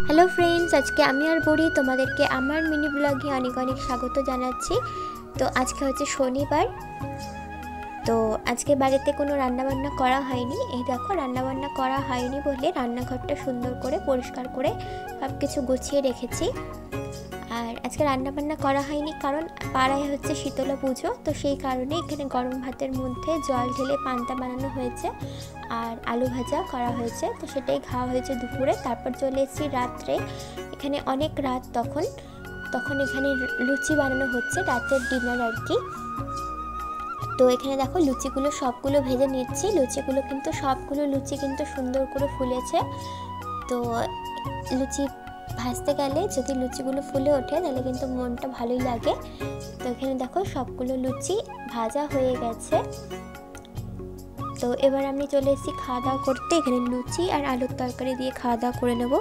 Hello friends, আজকে আমি আর বুড়ি তোমাদেরকে আমার মিনি ব্লগে অনেক অনেক স্বাগত জানাচ্ছি। তো আজকে হচ্ছে শনিবার। তো আজকে বাড়িতে কোনো রান্নাবান্না করা হয়নি। এই দেখো, রান্নাবান্না করা হয়নি বলে রান্নাঘরটা সুন্দর করে পরিষ্কার করে সব কিছু গুছিয়ে রেখেছি। আর আজকে রান্নাবান্না করা হয়নি কারণ পাড়ায় হচ্ছে শীতলা পুজো, তো সেই কারণে এখানে গরম ভাতের মধ্যে জল ঢেলে পান্তা বানানো হয়েছে আর আলু ভাজা করা হয়েছে। তো সেটাই খাওয়া হয়েছে দুপুরে। তারপর চলে এসেছি রাত্রে। এখানে অনেক রাত, তখন এখানে লুচি বানানো হচ্ছে, রাতের ডিনার আর কি। তো এখানে দেখো লুচিগুলো সবগুলো ভেজে নিচ্ছি। সবগুলো লুচি কিন্তু সুন্দর করে ফুলেছে। তো লুচি ভাজতে গেলে যদি লুচিগুলো ফুলে ওঠে তাহলে কিন্তু মনটা ভালোই লাগে। তো এখানে দেখো সবগুলো লুচি ভাজা হয়ে গেছে। তো এবার আমি চলে এসেছি খাওয়া দাওয়া করতে। এখানে লুচি আর আলুর তরকারি দিয়ে খাওয়া দাওয়া করে নেব।